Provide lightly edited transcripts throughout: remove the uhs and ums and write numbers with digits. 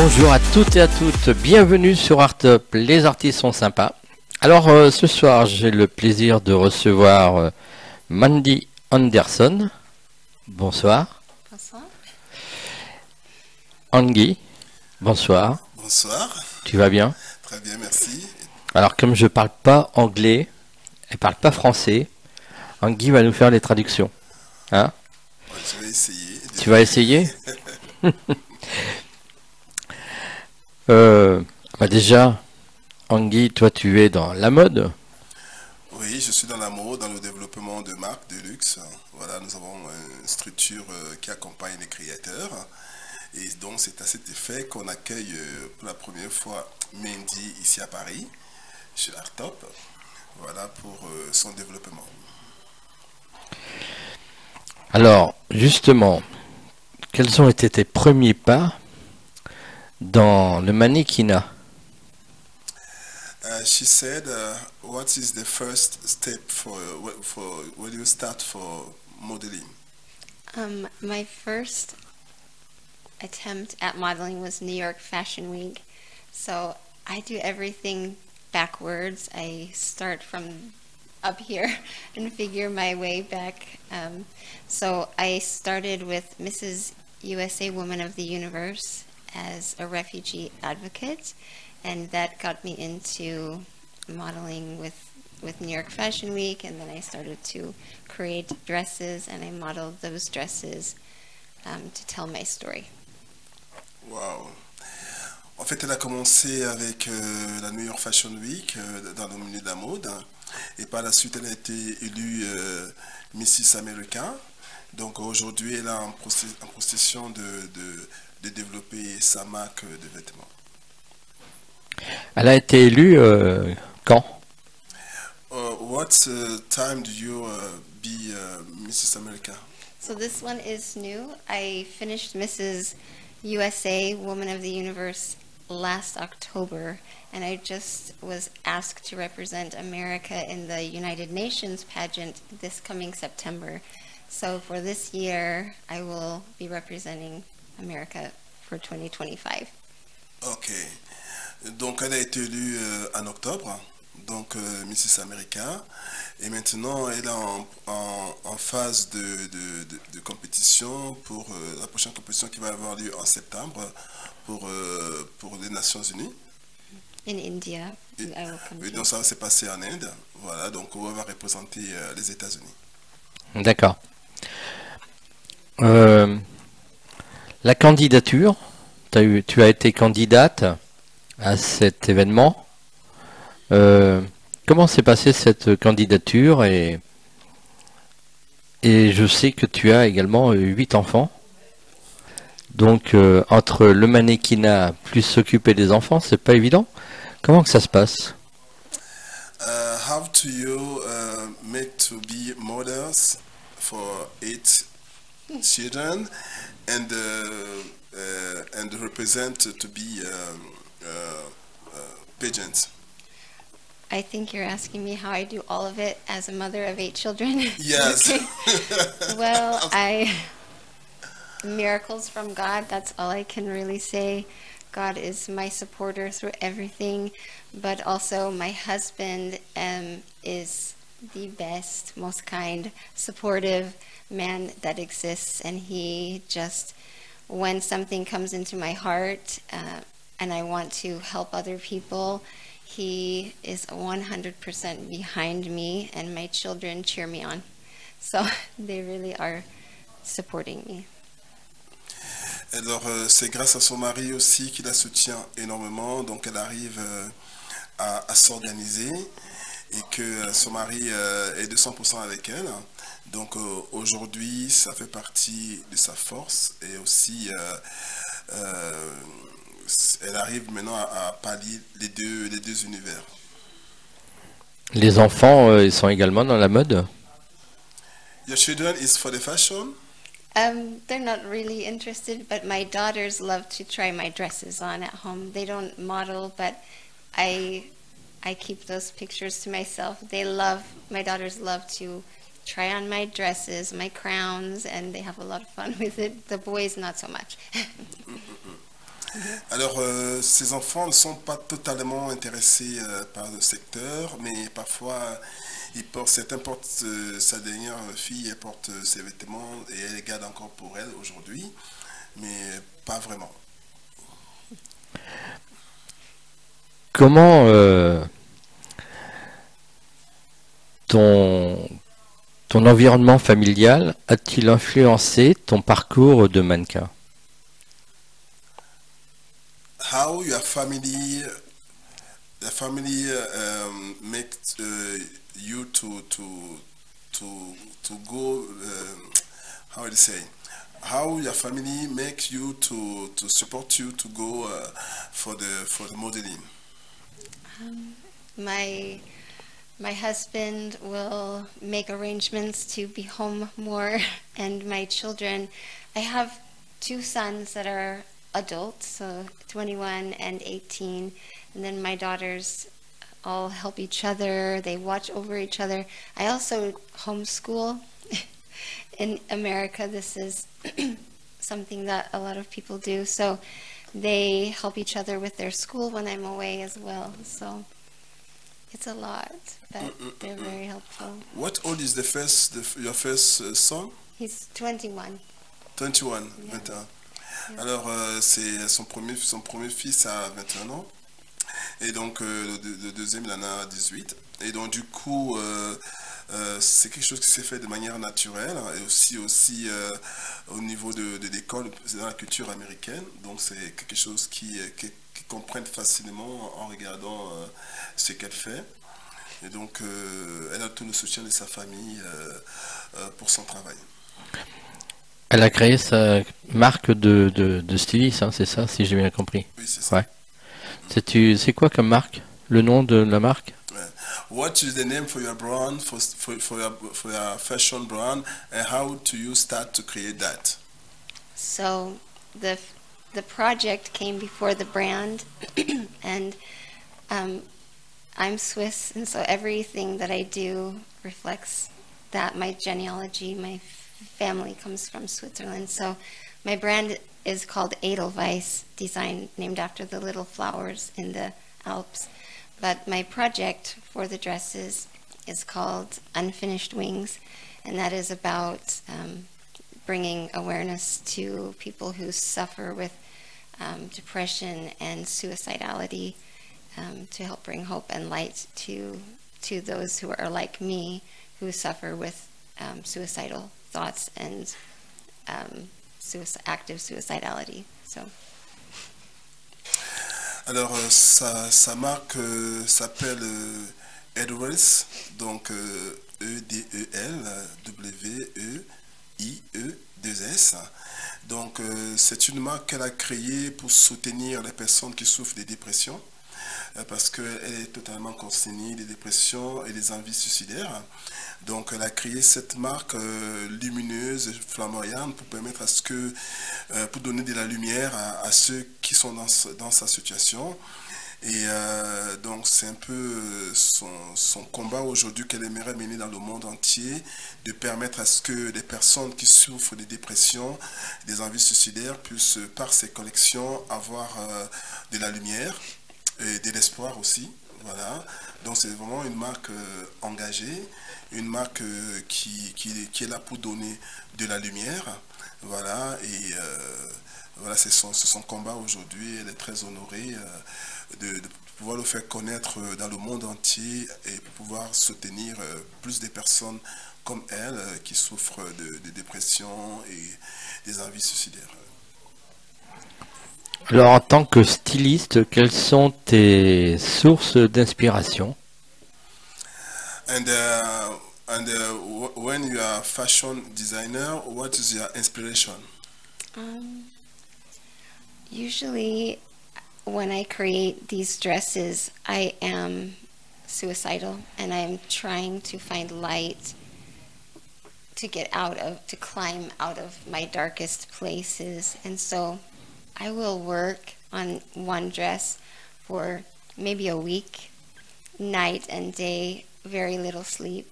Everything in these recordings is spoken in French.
Bonjour à toutes et à toutes, bienvenue sur Artup, les artistes sont sympas. Alors ce soir j'ai le plaisir de recevoir Mandy Anderson. Bonsoir. Bonsoir. Anguille, bonsoir. Bonsoir. Tu vas bien? Très bien, merci. Alors comme je parle pas anglais, elle parle pas français, Anguille va nous faire les traductions. Hein? Ouais, je vais essayer. Tu vas essayer? Déjà, Anguille, toi tu es dans la mode. Oui, je suis dans la mode, dans le développement de marques de luxe. Voilà, nous avons une structure qui accompagne les créateurs. Et donc c'est à cet effet qu'on accueille pour la première fois Mandy ici à Paris, chez Artup. Voilà pour son développement. Alors, justement, quels ont été tes premiers pas dans le mannequinat? She said, what is the first step for when you start for modeling? My first attempt at modeling was New York Fashion Week. So I do everything backwards. I start from up here and figure my way back. So I started with Mrs. USA Woman of the Universe as a refugee advocate, and that got me into modeling with New York Fashion Week, and then I started to create dresses, and I modeled those dresses to tell my story. Wow. En fait, elle a commencé avec la New York Fashion Week dans le milieu de la mode, et par la suite elle a été élue Mrs. America. Donc aujourd'hui elle est en procession de développer sa marque de vêtements. Elle a été élue quand? What time do you be Mrs. America? So this one is new. I finished Mrs. USA Woman of the Universe last October, and I just was asked to represent America in the United Nations pageant this coming September. So for this year, I will be representing America for 2025. Ok. Donc elle a été élue en octobre, donc Mrs. America, et maintenant elle est en phase de compétition pour la prochaine compétition qui va avoir lieu en septembre pour les Nations Unies. In India, I will come Et to. donc ça va se passer en Inde, voilà, donc on va représenter les États-Unis. D'accord. La candidature, tu as été candidate à cet événement. Comment s'est passée cette candidature et je sais que tu as également 8 enfants. Donc entre le mannequinat plus s'occuper des enfants, c'est pas évident. Comment que ça se passe? How do you make to be mothers for 8 children and represent to be pageants? I think you're asking me how I do all of it as a mother of 8 children. Yes. Well, miracles from God, that's all I can really say. God is my supporter through everything, but also my husband is the best, most kind, supportive man that exists, and he just, when something comes into my heart and I want to help other people, he is 100% behind me, and my children cheer me on. So they really are supporting me. Alors c'est grâce à son mari aussi qui la soutient énormément, donc elle arrive à s'organiser et que son mari est 200% avec elle. Donc aujourd'hui ça fait partie de sa force et aussi elle arrive maintenant à pallier les deux univers. Les enfants, ils sont également dans la mode? Your children is for the fashion? They're not really interested, but my daughters love to try my dresses on at home. They don't model, but I keep those pictures to myself. My daughters love to try on my dresses, my crowns, and they have a lot of fun with it. The boys, not so much. Alors, ces enfants ne sont pas totalement intéressés par le secteur, mais parfois, certains portent, sa dernière fille, elle porte ses vêtements et elle les garde encore pour elle aujourd'hui, mais pas vraiment. Comment ton, ton environnement familial a-t-il influencé ton parcours de mannequin? How your family, the family make you to to go. How do you say? How your family make you to support you to go for the modeling? My my husband will make arrangements to be home more, and my children. I have two sons that are adults, so 21 and 18, and then my daughters all help each other. They watch over each other. I also homeschool. In America, this is something that a lot of people do. So they help each other with their school when I'm away as well. So it's a lot, but they're very helpful. What old is your first son? He's 21. 21, Yeah. 21. Alors, c'est son premier fils a 21 ans. Et donc, le deuxième, il en a 18. Et donc, du coup, c'est quelque chose qui s'est fait de manière naturelle, hein, et aussi au niveau de l'école, c'est dans la culture américaine. Donc, c'est quelque chose qui comprennent facilement en regardant ce qu'elle fait. Et donc, elle a tout le soutien de sa famille pour son travail. Elle a créé sa marque de styliste, hein, c'est ça, si j'ai bien compris. Oui, c'est ça. Ouais. C'est quoi comme marque? Le nom de la marque? What is the name for your brand, for your fashion brand, and how do you start to create that? So the project came before the brand, and I'm Swiss, and so everything that I do reflects that. My genealogy, my family comes from Switzerland. So my brand is called Edelweiss, design named after the little flowers in the Alps. But my project for the dresses is called Unfinished Wings, and that is about bringing awareness to people who suffer with depression and suicidality, to help bring hope and light to those who are like me, who suffer with suicidal thoughts and active suicidality. So. Alors, sa marque s'appelle Edelweiss, donc Edelweiss. Donc, c'est une marque qu'elle a créée pour soutenir les personnes qui souffrent de dépression, parce qu'elle est totalement concernée des dépressions et des envies suicidaires. Donc, elle a créé cette marque lumineuse, flamboyante, pour permettre à ce que, pour donner de la lumière à ceux qui sont dans sa situation. Et donc, c'est un peu son combat aujourd'hui qu'elle aimerait mener dans le monde entier, de permettre à ce que les personnes qui souffrent de dépression, des envies suicidaires, puissent, par ses collections, avoir de la lumière et de l'espoir aussi. Voilà. Donc, c'est vraiment une marque engagée, une marque qui est là pour donner de la lumière. Voilà. Et voilà, c'est son combat aujourd'hui. Elle est très honorée de pouvoir le faire connaître dans le monde entier et pouvoir soutenir plus de personnes comme elle qui souffrent de dépression et des envies suicidaires. Alors, en tant que styliste, quelles sont tes sources d'inspiration? And when you are a fashion designer, what is your inspiration? Usually, when I create these dresses, I am suicidal, and I'm trying to find light to climb out of my darkest places. And so I will work on one dress for maybe a week, night and day, very little sleep,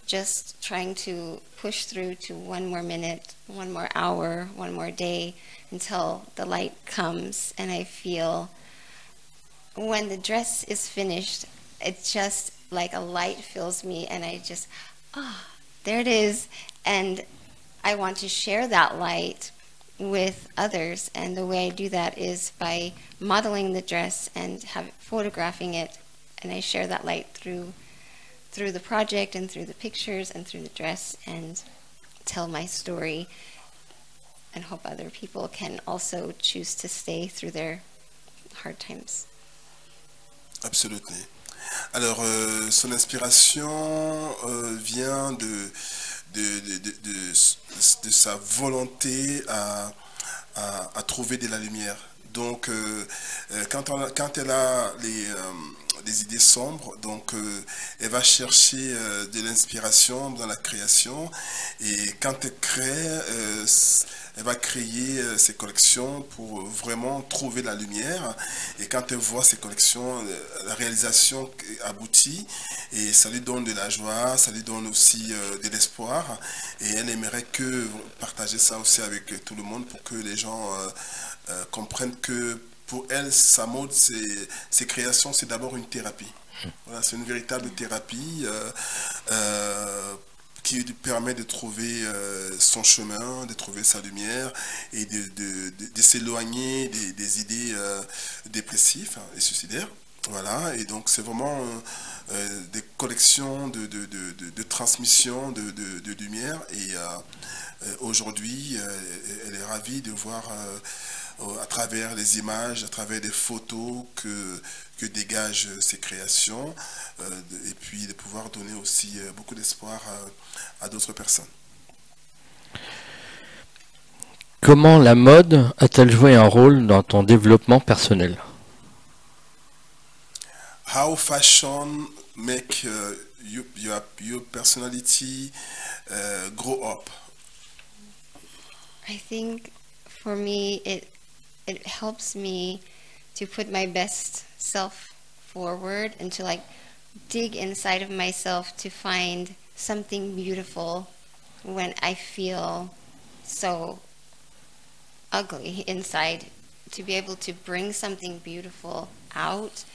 just trying to push through to 1 more minute, 1 more hour, 1 more day until the light comes and I feel when the dress is finished, it's just like a light fills me and I just, there it is. And I want to share that light with others, and the way I do that is by modeling the dress and photographing it, and I share that light through the project and through the pictures and through the dress and tell my story and hope other people can also choose to stay through their hard times. Absolument. Alors, son inspiration vient de sa volonté à trouver de la lumière. Donc, quand elle a des idées sombres, donc elle va chercher de l'inspiration dans la création, et quand elle crée, elle va créer ses collections pour vraiment trouver la lumière, et quand elle voit ses collections, la réalisation aboutit, et ça lui donne de la joie, ça lui donne aussi de l'espoir, et elle aimerait partager ça aussi avec tout le monde pour que les gens comprennent que pour elle, sa mode, ses créations, c'est d'abord une thérapie. Voilà, c'est une véritable thérapie qui lui permet de trouver son chemin, de trouver sa lumière et de s'éloigner des idées dépressives et suicidaires. Voilà, et donc c'est vraiment des collections de transmission de lumière, et aujourd'hui, elle est ravie de voir à travers les images, à travers des photos que dégagent ces créations, et puis de pouvoir donner aussi beaucoup d'espoir à d'autres personnes. Comment la mode a-t-elle joué un rôle dans ton développement personnel? How fashion make your personality grow up? I think for me it helps me to put my best self forward and to like dig inside of myself to find something beautiful when I feel so ugly inside. To be able to bring something beautiful out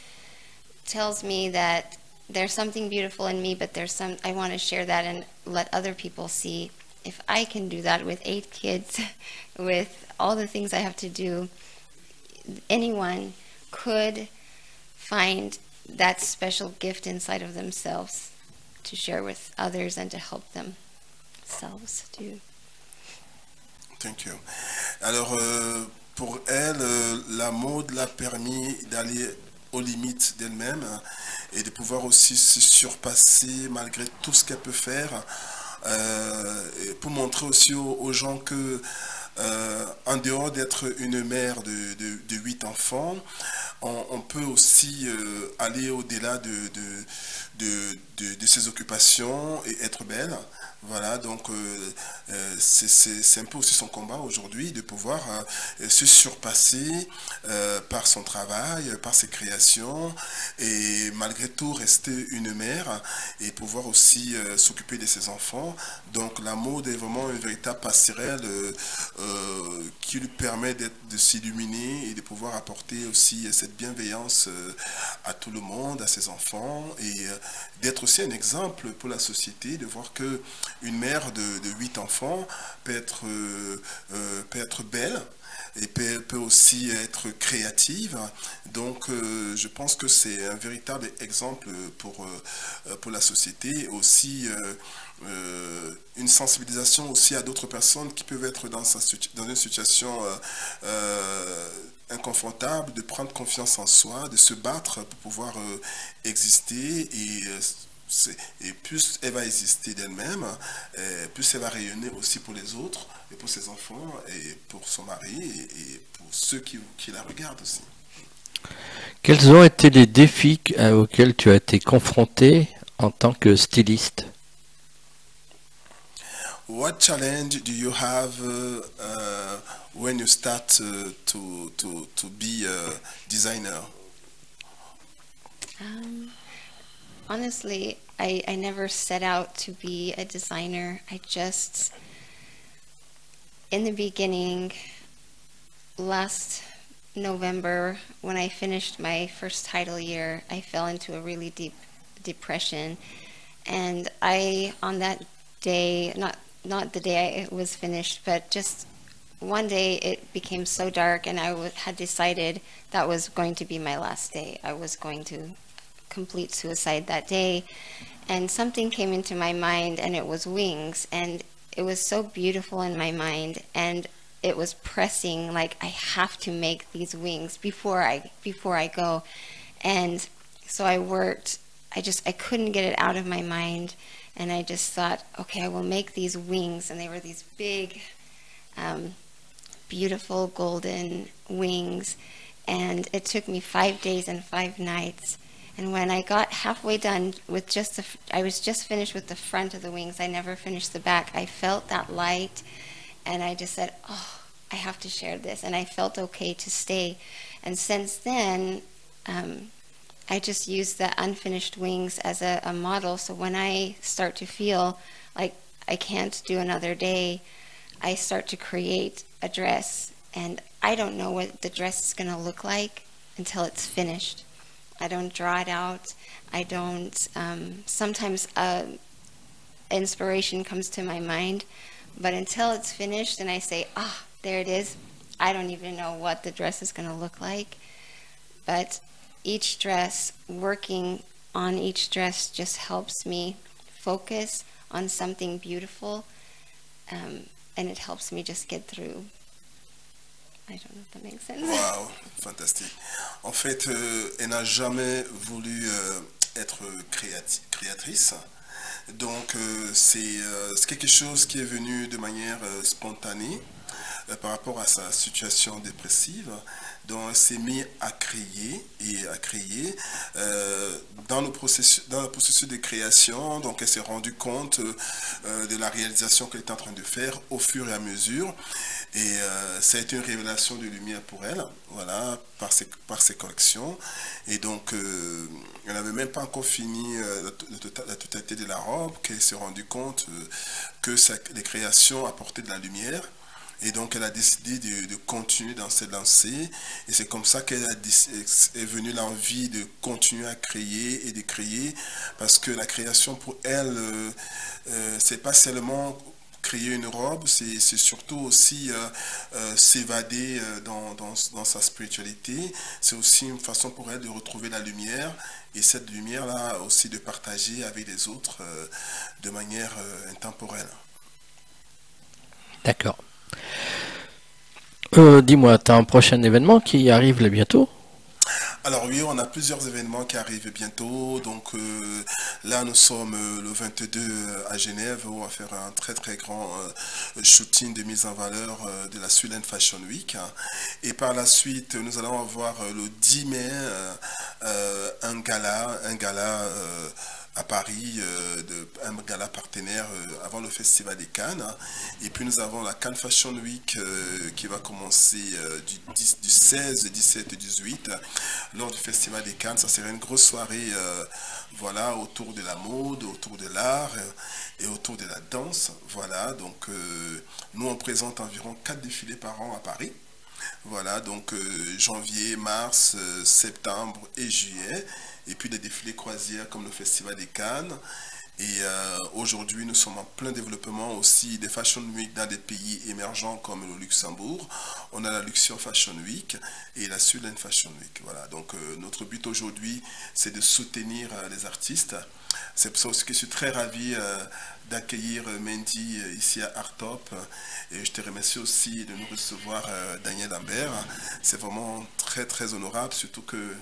tells me that there's something beautiful in me, but I want to share that and let other people see. If I can do that with 8 kids, with all the things I have to do, anyone could find that special gift inside of themselves to share with others and to help themselves too. Thank you. Alors, pour elle, la mode l'a permis d'aller aux limites d'elle-même et de pouvoir aussi se surpasser malgré tout ce qu'elle peut faire, pour montrer aussi aux gens que en dehors d'être une mère de 8 enfants, on peut aussi aller au-delà de ses occupations et être belle. Voilà, donc c'est un peu aussi son combat aujourd'hui, de pouvoir se surpasser par son travail, par ses créations, et malgré tout rester une mère et pouvoir aussi s'occuper de ses enfants. Donc la mode est vraiment une véritable passerelle qui lui permet de s'illuminer et de pouvoir apporter aussi cette bienveillance à tout le monde, à ses enfants, et d'être aussi un exemple pour la société, de voir que une mère de 8 enfants peut être belle et peut aussi être créative. Donc je pense que c'est un véritable exemple pour la société. Aussi une sensibilisation aussi à d'autres personnes qui peuvent être dans une situation inconfortable, de prendre confiance en soi, de se battre pour pouvoir exister, et plus elle va exister d'elle-même, plus elle va rayonner aussi pour les autres, et pour ses enfants, et pour son mari, et pour ceux qui la regardent aussi. Quels ont été les défis auxquels tu as été confronté en tant que styliste? What challenge do you have when you start to be a designer? honestly, I never set out to be a designer. I just, in the beginning, last November, when I finished my first title year, I fell into a really deep depression. And I, on that day, not the day I was finished, but just one day it became so dark, and I had decided that was going to be my last day. I was going to complete suicide that day. And something came into my mind, and it was wings. And it was so beautiful in my mind. And it was pressing, like, I have to make these wings before I go. And so I worked. I couldn't get it out of my mind. And I just thought, okay, I will make these wings. And they were these big, beautiful golden wings. And it took me 5 days and 5 nights. And when I got halfway done with I was just finished with the front of the wings. I never finished the back. I felt that light, and I just said, oh, I have to share this. And I felt okay to stay. And since then, I just used the unfinished wings as a model. So when I start to feel like I can't do another day, I start to create a dress. And I don't know what the dress is going to look like until it's finished. I don't draw it out. I don't, sometimes inspiration comes to my mind, but until it's finished and I say, ah, there it is, I don't even know what the dress is going to look like. But each dress, working on each dress just helps me focus on something beautiful, and it helps me just get through. I don't know if that makes sense. Wow, fantastique. En fait, elle n'a jamais voulu être créatrice. Donc, c'est quelque chose qui est venu de manière spontanée par rapport à sa situation dépressive. Donc, elle s'est mise à créer dans le processus de création. Donc, elle s'est rendue compte de la réalisation qu'elle était en train de faire au fur et à mesure. Et ça a été une révélation de lumière pour elle, voilà, par ses collections. Et donc, elle n'avait même pas encore fini la totalité de la robe, qu'elle s'est rendue compte que les créations apportaient de la lumière. Et donc, elle a décidé de continuer dans cette lancée. Et c'est comme ça qu'elle est venue l'envie de continuer à créer et de créer. Parce que la création, pour elle, c'est pas seulement créer une robe, c'est surtout aussi s'évader dans sa spiritualité. C'est aussi une façon pour elle de retrouver la lumière. Et cette lumière-là aussi de partager avec les autres de manière intemporelle. D'accord. Dis-moi, tu as un prochain événement qui arrive là bientôt? Alors oui, on a plusieurs événements qui arrivent bientôt. Donc là, nous sommes le 22 à Genève, où on va faire un très très grand shooting de mise en valeur de la Sulen Fashion Week. Et par la suite, nous allons avoir le 10 mai un gala à Paris, un gala partenaire avant le Festival des Cannes. Et puis nous avons la Cannes Fashion Week qui va commencer du 16, 17 et 18 lors du Festival des Cannes. Ça sera une grosse soirée voilà, autour de la mode, autour de l'art et autour de la danse. Voilà, donc nous on présente environ 4 défilés par an à Paris. Voilà, donc janvier, mars, septembre et juillet. Et puis des défilés croisières comme le Festival des Cannes. Et aujourd'hui, nous sommes en plein développement aussi des Fashion Week dans des pays émergents comme le Luxembourg. On a la Luxor Fashion Week et la Sulen Fashion Week. Voilà, donc notre but aujourd'hui, c'est de soutenir les artistes. C'est pour ça aussi que je suis très ravi d'accueillir Mandy ici à Artop. Et je te remercie aussi de nous recevoir, Daniel Lambert. C'est vraiment très très honorable, surtout que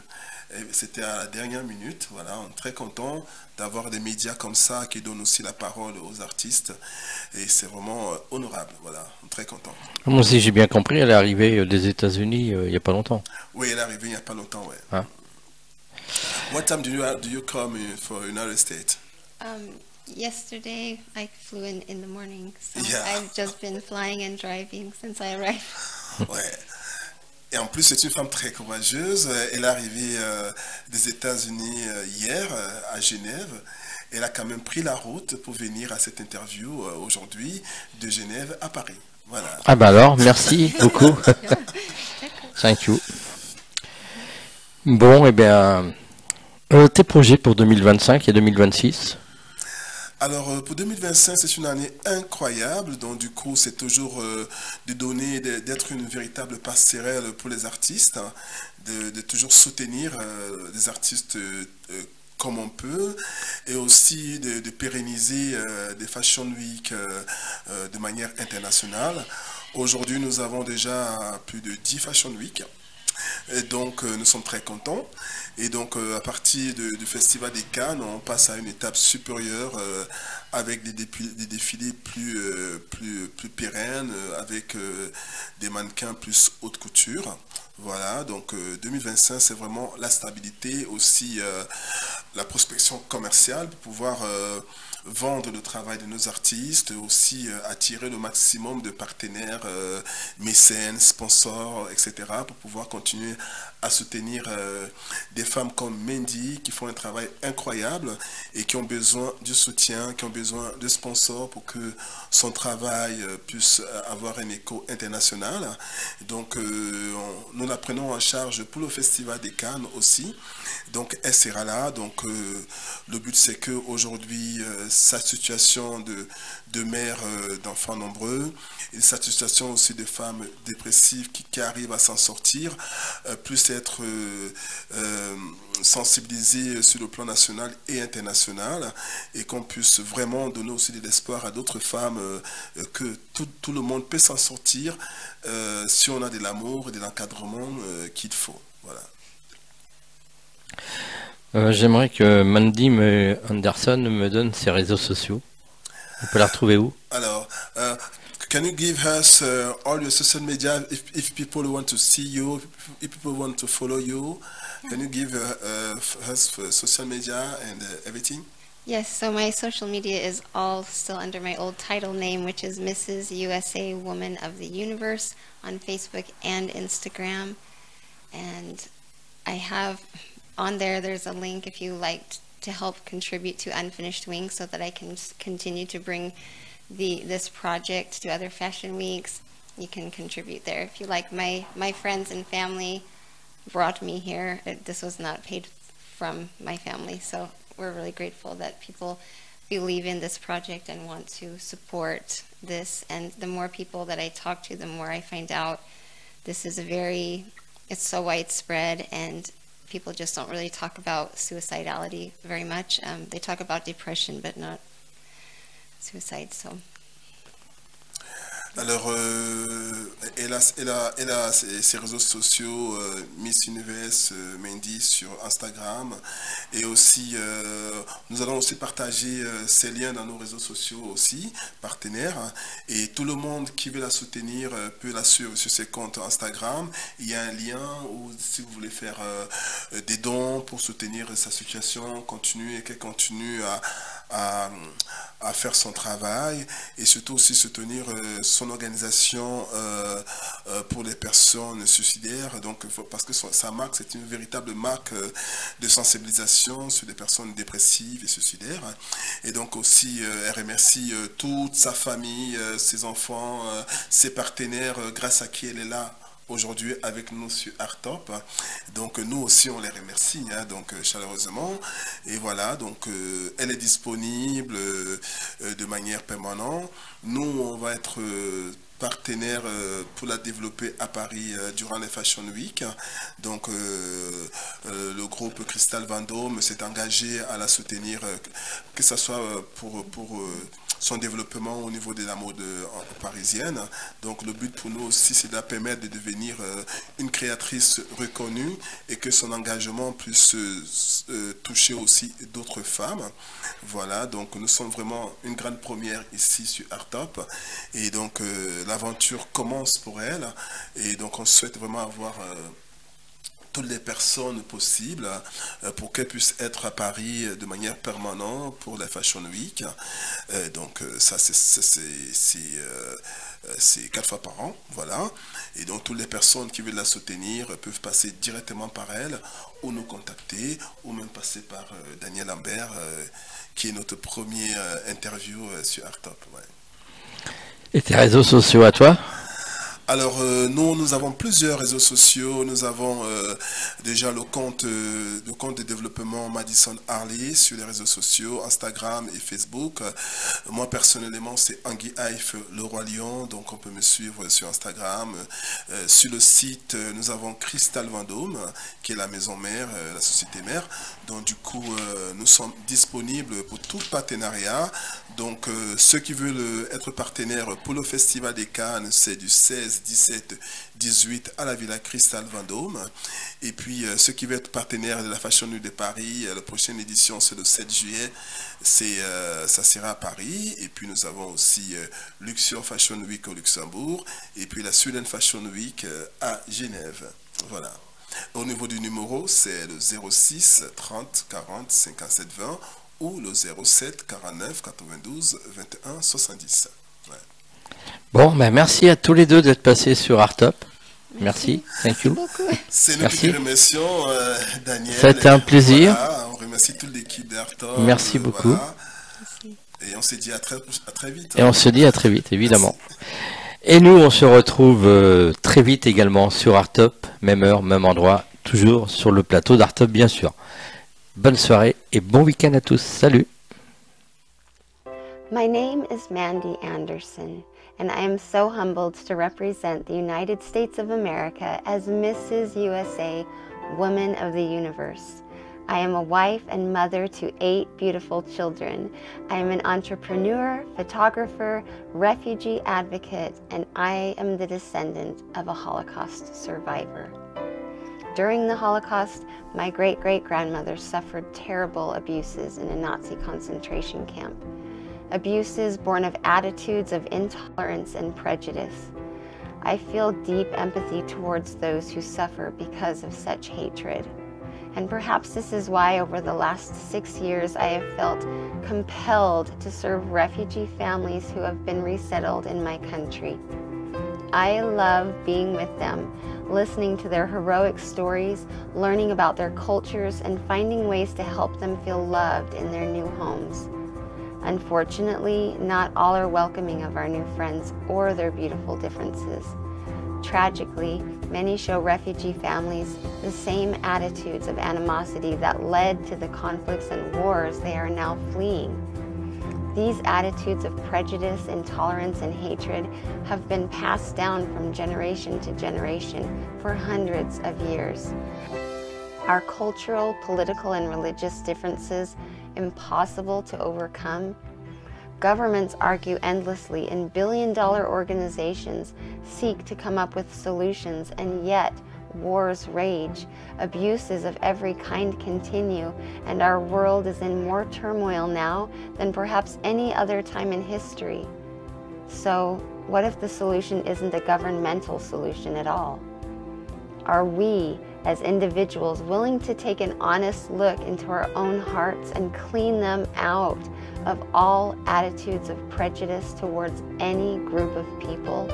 c'était à la dernière minute. Voilà, on est très content d'avoir des médias comme ça qui donnent aussi la parole aux artistes. Et c'est vraiment honorable. Voilà, on est très content. Moi aussi, j'ai bien compris, elle est arrivée des États-Unis il n'y a pas longtemps. Oui, elle est arrivée il n'y a pas longtemps, ouais. Hein? What time do you come for United States? Yesterday I flew in the morning, so Yeah. I've just been flying and driving since I arrived. Ouais. Et en plus, c'est une femme très courageuse. Elle est arrivée des États-Unis hier à Genève. Elle a quand même pris la route pour venir à cette interview aujourd'hui de Genève à Paris. Voilà. Ah bah alors, merci beaucoup. Thank you. Bon, eh bien, tes projets pour 2025 et 2026? Alors pour 2025, c'est une année incroyable, donc du coup c'est toujours de donner, d'être une véritable passerelle pour les artistes, hein, de toujours soutenir les artistes comme on peut, et aussi de pérenniser des Fashion Week de manière internationale. Aujourd'hui nous avons déjà plus de 10 Fashion Week. Et donc nous sommes très contents. Et donc à partir du Festival des Cannes, on passe à une étape supérieure avec des défilés plus pérennes, avec des mannequins plus haute couture. Voilà, donc 2025, c'est vraiment la stabilité, aussi la prospection commerciale pour pouvoir vendre le travail de nos artistes, aussi attirer le maximum de partenaires, mécènes, sponsors, etc. pour pouvoir continuer à soutenir des femmes comme Mandy qui font un travail incroyable et qui ont besoin du soutien, qui ont besoin de sponsors pour que son travail puisse avoir un écho international. Donc nous la prenons en charge pour le Festival des Cannes aussi. Donc elle sera là. Donc le but c'est que aujourd'hui sa situation de mère d'enfants nombreux et sa situation aussi de femmes dépressives qui arrivent à s'en sortir puisse être sensibilisée sur le plan national et international et qu'on puisse vraiment donner aussi de l'espoir à d'autres femmes que tout le monde peut s'en sortir si on a de l'amour et de l'encadrement qu'il faut. Voilà. J'aimerais que Mandy Anderson me donne ses réseaux sociaux. On peut la retrouver où? Alors, can you give us all your social media if people want to see you, if people want to follow you? Can you give us social media and everything? Yes, so my social media is all still under my old title name, which is Mrs. USA Woman of the Universe on Facebook and Instagram. And I have on there's a link if you like to help contribute to Unfinished Wings so that I can continue to bring this project to other fashion weeks. You can contribute there. If you like, my friends and family brought me here. This was not paid from my family, so we're really grateful that people believe in this project and want to support this. And the more people that I talk to, the more I find out this is it's so widespread, and people just don't really talk about suicidality very much. They talk about depression, but not suicide. So. Alors, elle a ses réseaux sociaux, Miss Universe Mandy sur Instagram, et aussi nous allons aussi partager ces liens dans nos réseaux sociaux aussi, partenaires, et tout le monde qui veut la soutenir peut la suivre sur ses comptes Instagram. Il y a un lien où si vous voulez faire des dons pour soutenir sa situation, qu'elle continue à faire son travail, et surtout aussi soutenir son organisation pour les personnes suicidaires, donc parce que sa marque, c'est une véritable marque de sensibilisation sur les personnes dépressives et suicidaires. Et donc aussi elle remercie toute sa famille, ses enfants, ses partenaires, grâce à qui elle est là aujourd'hui avec nous sur Arttop. Donc nous aussi on les remercie, hein, donc chaleureusement. Et voilà, donc elle est disponible de manière permanente. Nous on va être partenaire pour la développer à Paris durant les Fashion Week. Donc le groupe Crystal Vendôme s'est engagé à la soutenir, que ce soit pour son développement au niveau de la mode parisienne. Donc le but pour nous aussi, c'est de la permettre de devenir une créatrice reconnue et que son engagement puisse toucher aussi d'autres femmes. Voilà, donc nous sommes vraiment une grande première ici sur Arttop, et donc l'aventure commence pour elle, et donc on souhaite vraiment avoir toutes les personnes possibles pour qu'elles puissent être à Paris de manière permanente pour la Fashion Week. Donc ça c'est 4 fois par an, voilà. Et donc toutes les personnes qui veulent la soutenir peuvent passer directement par elle ou nous contacter ou même passer par Daniel Lambert qui est notre premier interview sur Arttop. Ouais. Et tes réseaux sociaux à toi? Alors, nous avons plusieurs réseaux sociaux. Nous avons déjà le compte de développement Madison Harley sur les réseaux sociaux, Instagram et Facebook. Moi, personnellement, c'est Anguille Haïf, le Roi Lion. Donc, on peut me suivre sur Instagram. Sur le site, nous avons Crystal Vendôme, qui est la maison mère, la société mère. Donc, du coup, nous sommes disponibles pour tout partenariat. Donc, ceux qui veulent être partenaires pour le Festival des Cannes, c'est du 16, 17, 18 à la Villa Crystal Vendôme. Et puis, ceux qui veulent être partenaires de la Fashion Week de Paris, la prochaine édition, c'est le 7 juillet. Ça sera à Paris. Et puis, nous avons aussi Luxor Fashion Week au Luxembourg. Et puis, la Sweden Fashion Week à Genève. Voilà. Au niveau du numéro, c'est le 06 30 40 57 20 ou le 07 49 92 21 70. Ouais. Bon, ben merci à tous les deux d'être passés sur Arttop. Merci, thank you. C'est nous qui remercions Daniel. Ça a été un plaisir. Voilà, on remercie toute l'équipe d'Arttop. Merci beaucoup. Voilà. Et on se dit à très vite. Et on se dit à très vite, évidemment. Merci. Et nous, on se retrouve très vite également sur Arttop, même heure, même endroit, toujours sur le plateau d'Arttop, bien sûr. Bonne soirée et bon week-end à tous. Salut. My name is Mandy Anderson, and I am so humbled to represent the United States of America as Mrs. USA, Woman of the Universe. I am a wife and mother to 8 beautiful children. I am an entrepreneur, photographer, refugee advocate, and I am the descendant of a Holocaust survivor. During the Holocaust, my great-great-grandmother suffered terrible abuses in a Nazi concentration camp. Abuses born of attitudes of intolerance and prejudice. I feel deep empathy towards those who suffer because of such hatred. And perhaps this is why over the last 6 years I have felt compelled to serve refugee families who have been resettled in my country. I love being with them, listening to their heroic stories, learning about their cultures, and finding ways to help them feel loved in their new homes. Unfortunately, not all are welcoming of our new friends or their beautiful differences. Tragically, many show refugee families the same attitudes of animosity that led to the conflicts and wars they are now fleeing. These attitudes of prejudice, intolerance, and hatred have been passed down from generation to generation for hundreds of years. Are cultural, political, and religious differences impossible to overcome? Governments argue endlessly and billion-dollar organizations seek to come up with solutions, and yet wars rage, abuses of every kind continue, and our world is in more turmoil now than perhaps any other time in history. So, what if the solution isn't a governmental solution at all? Are we, as individuals, willing to take an honest look into our own hearts and clean them out of all attitudes of prejudice towards any group of people?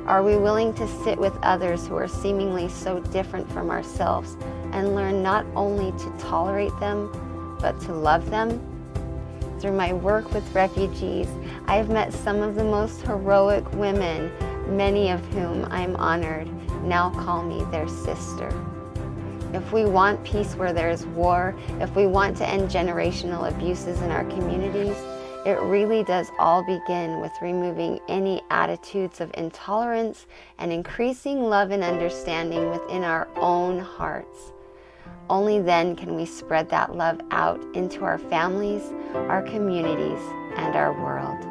Are we willing to sit with others who are seemingly so different from ourselves and learn not only to tolerate them, but to love them? Through my work with refugees, I have met some of the most heroic women, many of whom I am honored now call me their sister. If we want peace where there is war, if we want to end generational abuses in our communities, it really does all begin with removing any attitudes of intolerance and increasing love and understanding within our own hearts. Only then can we spread that love out into our families, our communities, and our world.